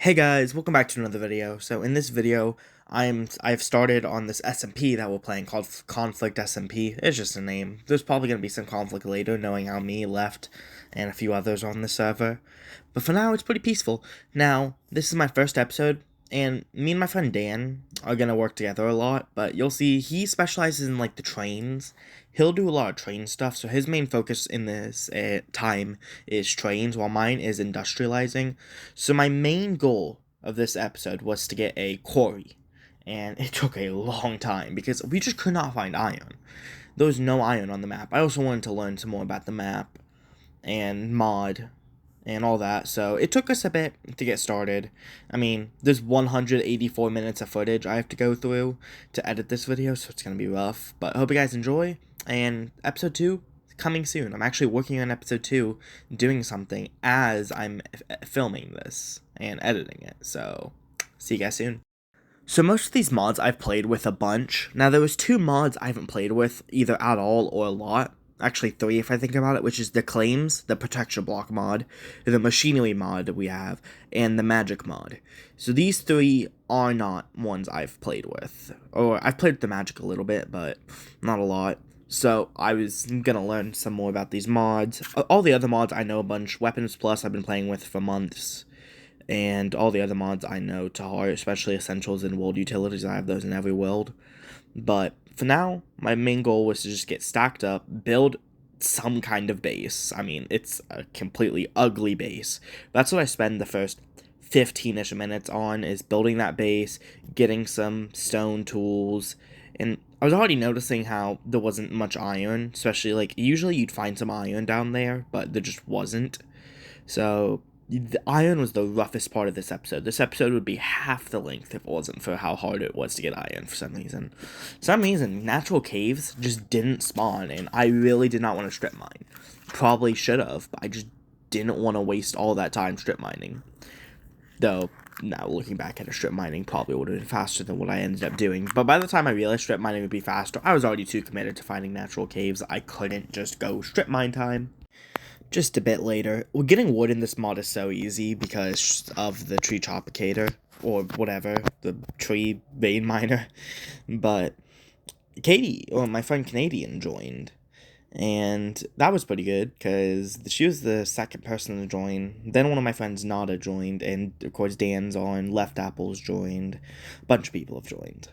Hey guys, welcome back to another video. So in this video, I've started on this SMP that we're playing called Conflict SMP. It's just a name. There's probably gonna be some conflict later, knowing how me left and a few others on the server. But for now, it's pretty peaceful. Now, this is my first episode, and me and my friend Dan are gonna work together a lot. But you'll see he specializes in like the trains. He'll do a lot of train stuff, so his main focus in this time is trains, while mine is industrializing. So my main goal of this episode was to get a quarry, and it took a long time because we just could not find iron. There was no iron on the map. I also wanted to learn some more about the map and mod and all that, so it took us a bit to get started. I mean, there's 184 minutes of footage I have to go through to edit this video, so it's gonna be rough, but I hope you guys enjoy, and episode 2 coming soon. I'm actually working on episode 2, doing something as I'm filming this and editing it, so see you guys soon. So most of these mods I've played with a bunch. Now there was 2 mods I haven't played with either at all or a lot. Actually 3 if I think about it, which is the Claims, the Protection Block mod, the Machinery mod that we have, and the Magic mod. So these 3 are not ones I've played with. Or I've played with the Magic a little bit, but not a lot. So I was gonna learn some more about these mods. All the other mods I know a bunch. Weapons Plus I've been playing with for months. And all the other mods I know to heart, especially Essentials and World Utilities. I have those in every world. But for now, my main goal was to just get stacked up, build some kind of base. I mean, it's a completely ugly base. That's what I spend the first 15-ish minutes on, is building that base, getting some stone tools, and I was already noticing how there wasn't much iron, especially, like, usually you'd find some iron down there, but there just wasn't. So the iron was the roughest part of this episode. This episode would be half the length if it wasn't for how hard it was to get iron for some reason. Natural caves just didn't spawn, and I really did not want to strip mine. Probably should have, but I just didn't want to waste all that time strip mining. Though, now looking back at it, strip mining probably would have been faster than what I ended up doing. But by the time I realized strip mining would be faster, I was already too committed to finding natural caves. I couldn't just go strip mine time. Just a bit later. Well, getting wood in this mod is so easy because of the tree chopicator, or whatever, the tree vein miner. But Katie, or my friend Canadian, joined, and that was pretty good because she was the second person to join. Then one of my friends, Nada, joined, and of course Dan's on, Left Apples joined. A bunch of people have joined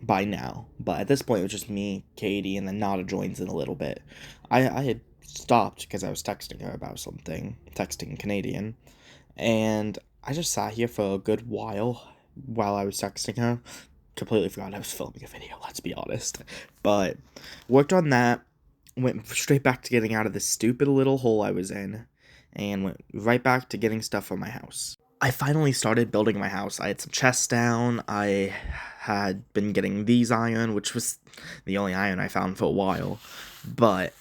by now, but at this point it was just me, Katie, and then Nada joins in a little bit. I had stopped because I was texting her about something, texting Canadian, and I just sat here for a good while I was texting her. Completely forgot I was filming a video, let's be honest. But worked on that, went straight back to getting out of this stupid little hole I was in, and went right back to getting stuff for my house. I finally started building my house. I had some chests down. I had been getting these iron, which was the only iron I found for a while. But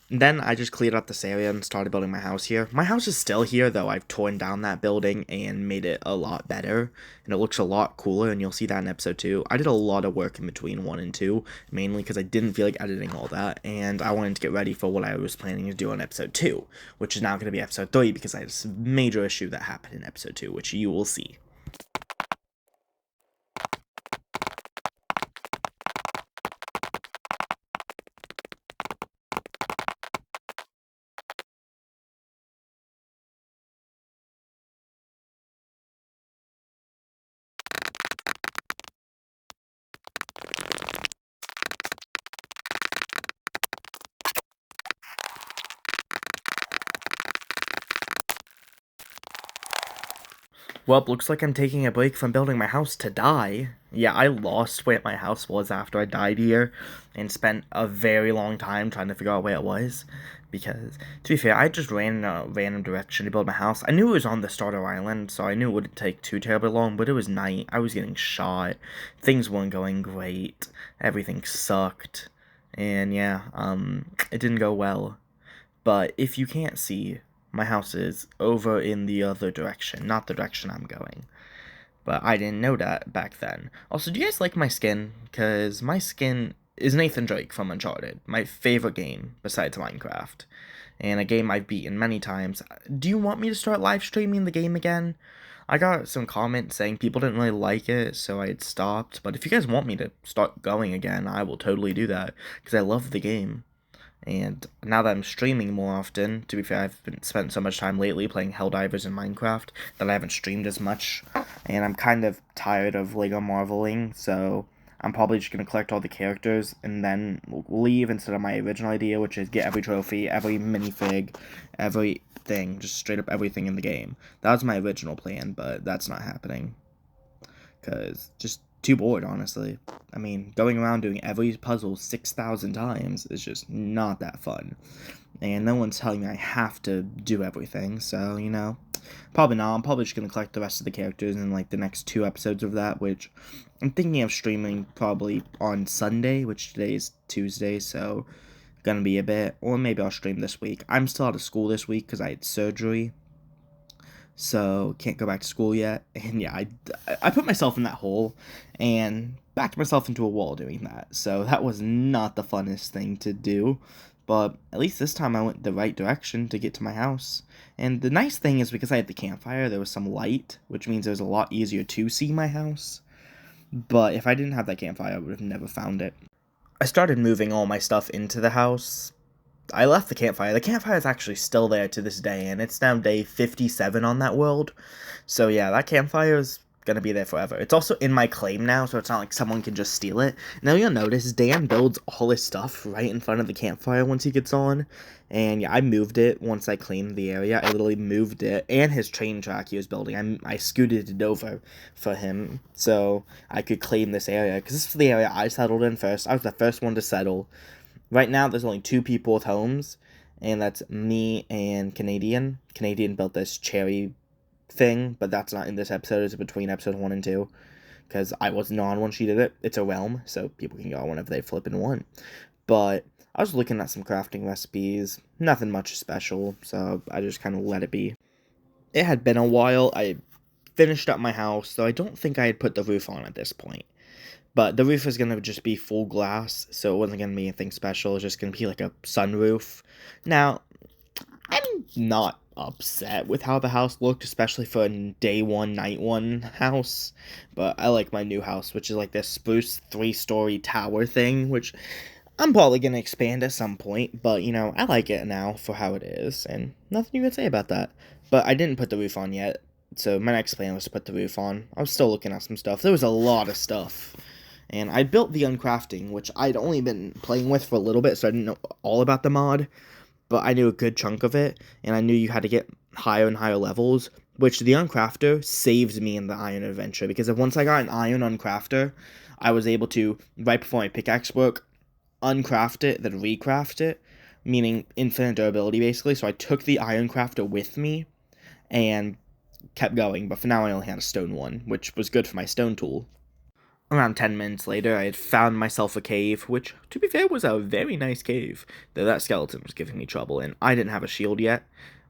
then I just cleared up this area and started building my house here. My house is still here, though I've torn down that building and made it a lot better. And it looks a lot cooler, and you'll see that in episode 2. I did a lot of work in between 1 and 2, mainly because I didn't feel like editing all that. And I wanted to get ready for what I was planning to do in episode 2, which is now going to be episode 3, because I had a major issue that happened in episode 2, which you will see. Well, looks like I'm taking a break from building my house to die. Yeah, I lost where my house was after I died here, and spent a very long time trying to figure out where it was. Because, to be fair, I just ran in a random direction to build my house. I knew it was on the starter island, so I knew it wouldn't take too terribly long, but it was night. I was getting shot. Things weren't going great. Everything sucked. And yeah, it didn't go well. But if you can't see, my house is over in the other direction, not the direction I'm going. But I didn't know that back then. Also, do you guys like my skin? Because my skin is Nathan Drake from Uncharted, my favorite game besides Minecraft, and a game I've beaten many times. Do you want me to start live streaming the game again? I got some comments saying people didn't really like it, so I had stopped. But if you guys want me to start going again, I will totally do that because I love the game. And now that I'm streaming more often, to be fair, I've been spent so much time lately playing Helldivers and Minecraft that I haven't streamed as much. And I'm kind of tired of Lego Marveling, so I'm probably just going to collect all the characters and then leave instead of my original idea, which is get every trophy, every minifig, everything, just straight up everything in the game. That was my original plan, but that's not happening. Because just too bored, honestly. I mean, going around doing every puzzle 6,000 times is just not that fun. And no one's telling me I have to do everything, so, you know, probably not. I'm probably just going to collect the rest of the characters in, like, the next 2 episodes of that, which I'm thinking of streaming probably on Sunday, which today is Tuesday, so gonna be a bit, or maybe I'll stream this week. I'm still out of school this week because I had surgery, so can't go back to school yet. And yeah, I put myself in that hole and backed myself into a wall doing that, so that was not the funnest thing to do, but at least this time I went the right direction to get to my house. And the nice thing is because I had the campfire, there was some light, which means it was a lot easier to see my house, but if I didn't have that campfire, I would have never found it. I started moving all my stuff into the house. I left the campfire. The campfire is actually still there to this day, and it's now day 57 on that world. So yeah, that campfire is gonna be there forever. It's also in my claim now, so it's not like someone can just steal it. Now you'll notice Dan builds all his stuff right in front of the campfire once he gets on. And yeah, I moved it once I claimed the area. I literally moved it, and his train track he was building. I scooted it over for him, so I could claim this area, because this is the area I settled in first. I was the first one to settle. Right now, there's only 2 people with homes, and that's me and Canadian. Canadian built this cherry thing, but that's not in this episode. It's between episode 1 and 2, because I wasn't on when she did it. It's a realm, so people can go whenever they flip in one. But I was looking at some crafting recipes, nothing much special, so I just kind of let it be. It had been a while. I finished up my house, so I don't think I had put the roof on at this point. But the roof is going to just be full glass, so it wasn't going to be anything special. It's just going to be like a sunroof. Now, I'm not upset with how the house looked, especially for a day 1, night 1 house. But I like my new house, which is like this spruce 3-story tower thing, which I'm probably going to expand at some point. But, you know, I like it now for how it is, and nothing you can say about that. But I didn't put the roof on yet, so my next plan was to put the roof on. I was still looking at some stuff. There was a lot of stuff. And I built the uncrafting, which I'd only been playing with for a little bit, so I didn't know all about the mod, but I knew a good chunk of it, and I knew you had to get higher and higher levels, which the uncrafter saves me in the iron adventure, because once I got an iron uncrafter, I was able to, right before my pickaxe broke, uncraft it, then recraft it, meaning infinite durability, basically. So I took the iron crafter with me, and kept going, but for now I only had a stone one, which was good for my stone tool. Around 10 minutes later, I had found myself a cave, which, to be fair, was a very nice cave, though that skeleton was giving me trouble, and I didn't have a shield yet,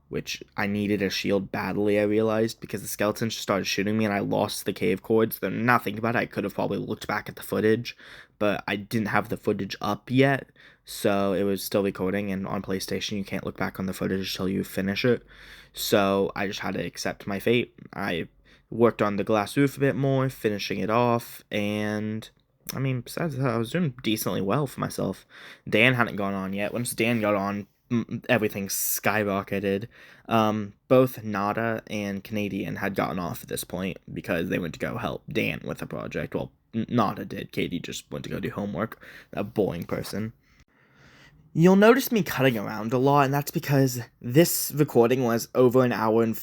which I needed a shield badly, I realized, because the skeleton just started shooting me, and I lost the cave cords. Though now thinking about it, I could have probably looked back at the footage, but I didn't have the footage up yet, so it was still recording, and on PlayStation, you can't look back on the footage until you finish it, so I just had to accept my fate. I worked on the glass roof a bit more, finishing it off, and I mean, besides that, I was doing decently well for myself. Dan hadn't gone on yet. Once Dan got on, everything skyrocketed. Both Nada and Canadian had gotten off at this point because they went to go help Dan with a project. Well, Nada did. Katie just went to go do homework. A boring person. You'll notice me cutting around a lot, and that's because this recording was over an hour and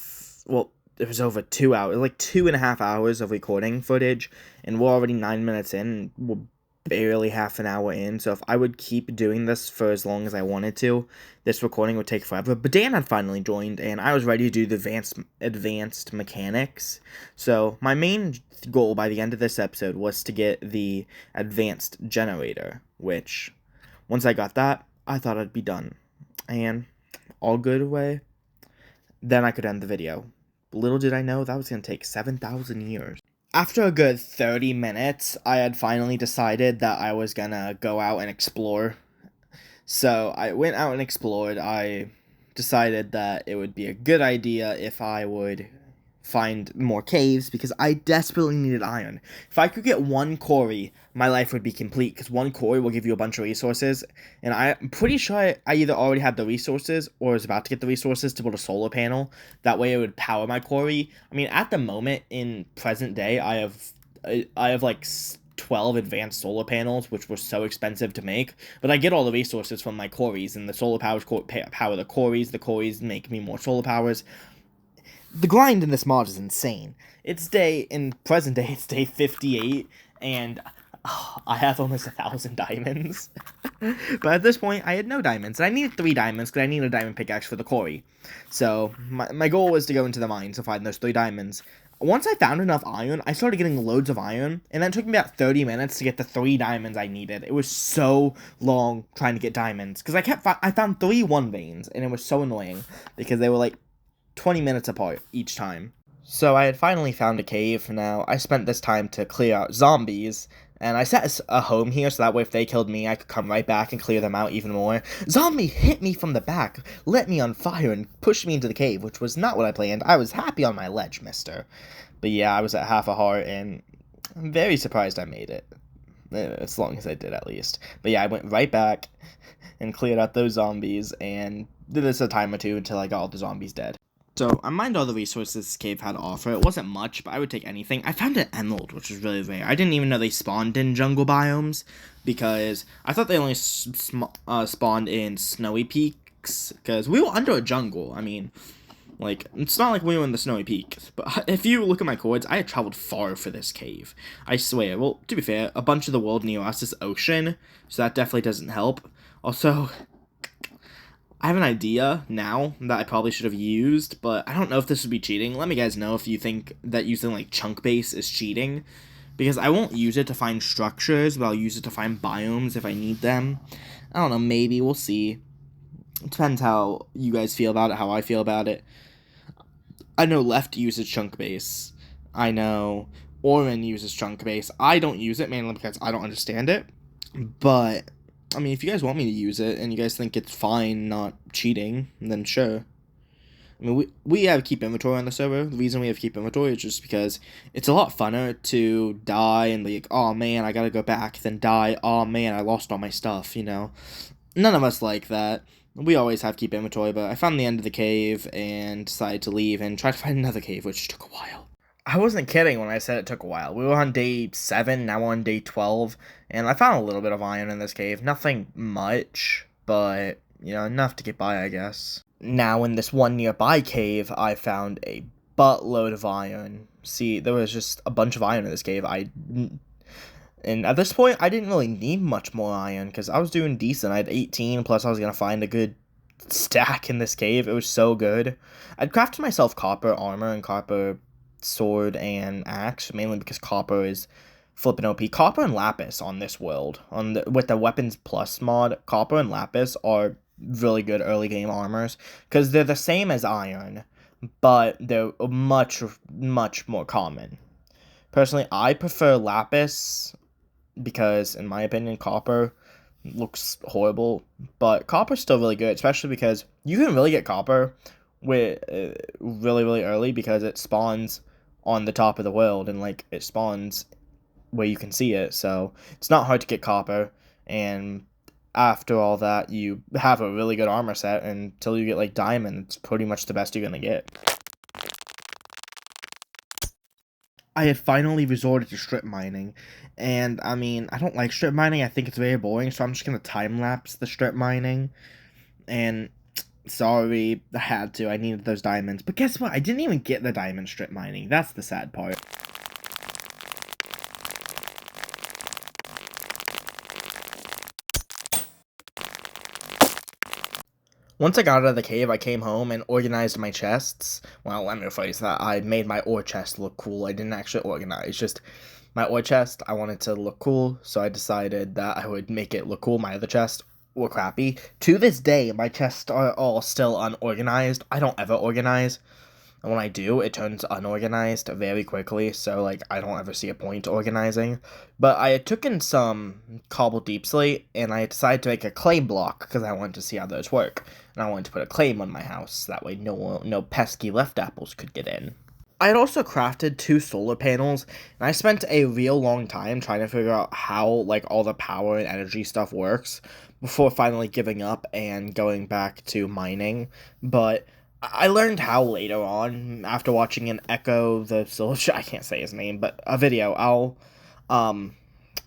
well, it was over 2 hours, like 2.5 hours of recording footage, and we're already 9 minutes in, and we're barely half an hour in, so if I would keep doing this for as long as I wanted to, this recording would take forever. But Dan had finally joined, and I was ready to do the advanced mechanics, so my main goal by the end of this episode was to get the advanced generator, which, once I got that, I thought I'd be done, and all good away, then I could end the video. Little did I know that was going to take 7,000 years. After a good 30 minutes, I had finally decided that I was going to go out and explore. So I went out and explored. I decided that it would be a good idea if I would find more caves because I desperately needed iron. If I could get one quarry, my life would be complete because one quarry will give you a bunch of resources, and I'm pretty sure I either already had the resources or was about to get the resources to build a solar panel. That way it would power my quarry. I mean, at the moment in present day, I have like 12 advanced solar panels, which were so expensive to make, but I get all the resources from my quarries, and the solar powers power the quarries make me more solar powers. The grind in this mod is insane. It's present day, it's day 58, and I have almost 1,000 diamonds. But at this point, I had no diamonds, and I needed 3 diamonds, because I needed a diamond pickaxe for the quarry. So, my goal was to go into the mines to find those 3 diamonds. Once I found enough iron, I started getting loads of iron, and then it took me about 30 minutes to get the 3 diamonds I needed. It was so long trying to get diamonds, because I found 3 1 veins, and it was so annoying, because they were like 20 minutes apart each time. So I had finally found a cave. Now I spent this time to clear out zombies, and I set a home here so that way if they killed me, I could come right back and clear them out even more. Zombie hit me from the back, lit me on fire, and pushed me into the cave, which was not what I planned. I was happy on my ledge, mister. But yeah, I was at half a heart, and I'm very surprised I made it. As long as I did, at least. But yeah, I went right back and cleared out those zombies, and did this a time or two until I got all the zombies dead. So, I mined all the resources this cave had to offer. It wasn't much, but I would take anything. I found an emerald, which was really rare. I didn't even know they spawned in jungle biomes, because I thought they only spawned in snowy peaks, because we were under a jungle. I mean, like, it's not like we were in the snowy peaks, but if you look at my coords, I had traveled far for this cave. I swear. Well, to be fair, a bunch of the world near us is ocean, so that definitely doesn't help. Also, I have an idea now that I probably should have used, but I don't know if this would be cheating. Let me guys know if you think that using, like, chunk base is cheating, because I won't use it to find structures, but I'll use it to find biomes if I need them. I don't know, maybe, we'll see. It depends how you guys feel about it, how I feel about it. I know Left uses chunk base. I know Oren uses chunk base. I don't use it, mainly because I don't understand it, but I mean, if you guys want me to use it, and you guys think it's fine, not cheating, then sure. I mean, we have keep inventory on the server. The reason we have keep inventory is just because it's a lot funner to die and like, oh man, I gotta go back, then die, oh man, I lost all my stuff, you know? None of us like that. We always have keep inventory, but I found the end of the cave and decided to leave and try to find another cave, which took a while. I wasn't kidding when I said it took a while. We were on day 7, now we're on day 12, and I found a little bit of iron in this cave. Nothing much, but, you know, enough to get by, I guess. Now, in this one nearby cave, I found a buttload of iron. See, there was just a bunch of iron in this cave. And at this point, I didn't really need much more iron, because I was doing decent. I had 18, plus I was going to find a good stack in this cave. It was so good. I'd crafted myself copper armor and copper sword and axe, mainly because copper is flippin' OP. Copper and lapis on this world, with the weapons plus mod, copper and lapis are really good early game armors, because they're the same as iron, but they're much, much more common. Personally, I prefer lapis, because in my opinion, copper looks horrible, but copper's still really good, especially because you can really get copper with really, really early, because it spawns on the top of the world, and like it spawns where you can see it, so it's not hard to get copper, and after all that you have a really good armor set until you get like diamond. It's pretty much the best you're gonna get. I had finally resorted to strip mining, and I mean, I don't like strip mining. I think it's very boring, so I'm just gonna time-lapse the strip mining, and sorry, I had to. I needed those diamonds. But guess what? I didn't even get the diamond strip mining. That's the sad part. Once I got out of the cave, I came home and organized my chests. Well, let me rephrase that. I made my ore chest look cool. I didn't actually organize, just my ore chest. I wanted to look cool, so I decided that I would make it look cool. My other chest were crappy. To this day, my chests are all still unorganized. I don't ever organize. And when I do, it turns unorganized very quickly, so, like, I don't ever see a point organizing. But I had taken some cobbled deep slate, and I decided to make a claim block, because I wanted to see how those work. And I wanted to put a claim on my house, that way no pesky left apples could get in. I had also crafted 2 solar panels, and I spent a real long time trying to figure out how, like, all the power and energy stuff works before finally giving up and going back to mining. But I learned how later on, after watching an Echo the Solar... I can't say his name, but a video. Um...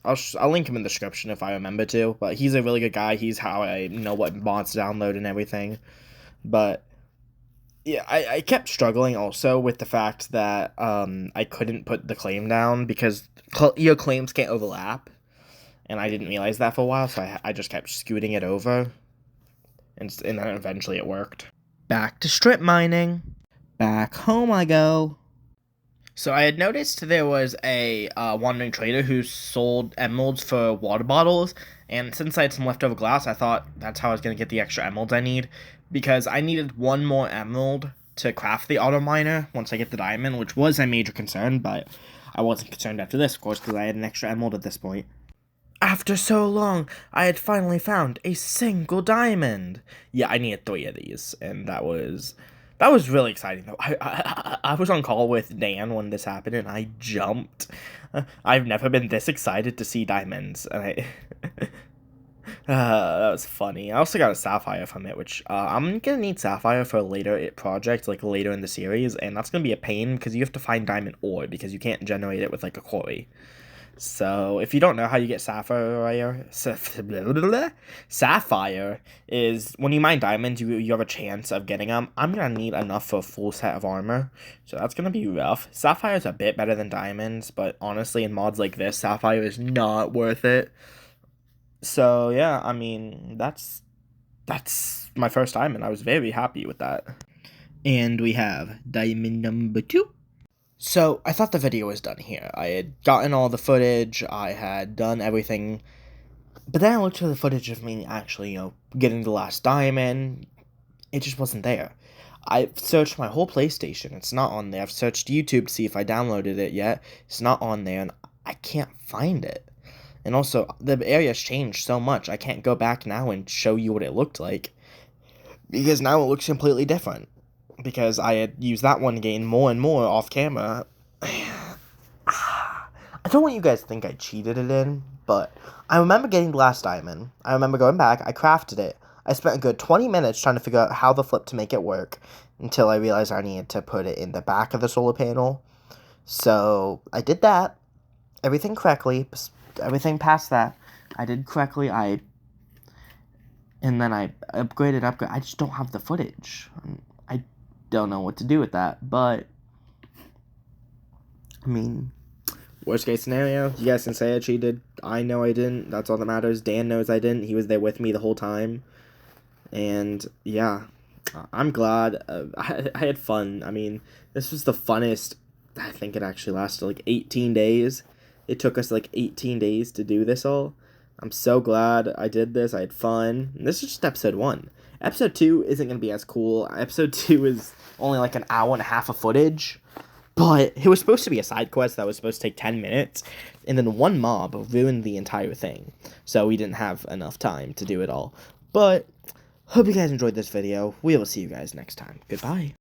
I'll link him in the description if I remember to, but he's a really good guy. He's how I know what mods to download and everything. But yeah, I kept struggling also with the fact that I couldn't put the claim down because your claims can't overlap, and I didn't realize that for a while, so I just kept scooting it over, and then eventually it worked. Back to strip mining. Back home I go. So I had noticed there was a wandering trader who sold emeralds for water bottles, and since I had some leftover glass, I thought that's how I was going to get the extra emeralds I need, because I needed one more emerald to craft the auto miner once I get the diamond, which was a major concern, but I wasn't concerned after this, of course, because I had an extra emerald at this point. After so long, I had finally found a single diamond. Yeah, I needed 3 of these, and that was really exciting, though. I was on call with Dan when this happened, and I jumped. I've never been this excited to see diamonds, and that was funny. I also got a sapphire from it, which I'm gonna need sapphire for a later project, like later in the series, and that's gonna be a pain because you have to find diamond ore because you can't generate it with like a quarry. So, if you don't know how you get sapphire is when you mine diamonds, you have a chance of getting them. I'm going to need enough for a full set of armor, so that's going to be rough. Sapphire is a bit better than diamonds, but honestly, in mods like this, sapphire is not worth it. So, yeah, I mean, that's my first diamond. I was very happy with that. And we have diamond number 2. So, I thought the video was done here. I had gotten all the footage, I had done everything, but then I looked for the footage of me actually, getting the last diamond. It just wasn't there. I've searched my whole PlayStation, it's not on there. I've searched YouTube to see if I downloaded it yet, it's not on there, and I can't find it. And also, the area's changed so much, I can't go back now and show you what it looked like, because now it looks completely different. Because I had used that one game more and more off camera. I don't want you guys to think I cheated it in, but I remember getting the last diamond. I remember going back, I crafted it. I spent a good 20 minutes trying to figure out how the flip to make it work, until I realized I needed to put it in the back of the solar panel. So, I did that. Everything correctly. Everything past that, I did correctly. And then I upgraded. I just don't have the footage. I don't know what to do with that, but I mean, worst case scenario, you guys can say I cheated. I know I didn't. That's all that matters. Dan knows I didn't. He was there with me the whole time. And yeah, I'm glad. I had fun. I mean, this was the funnest. I think it actually lasted like 18 days. It took us like 18 days to do this all. I'm so glad I did this. I had fun. And this is just episode 1. Episode 2 isn't going to be as cool. Episode 2 is only like an hour and a half of footage. But it was supposed to be a side quest that was supposed to take 10 minutes. And then one mob ruined the entire thing. So we didn't have enough time to do it all. But hope you guys enjoyed this video. We will see you guys next time. Goodbye.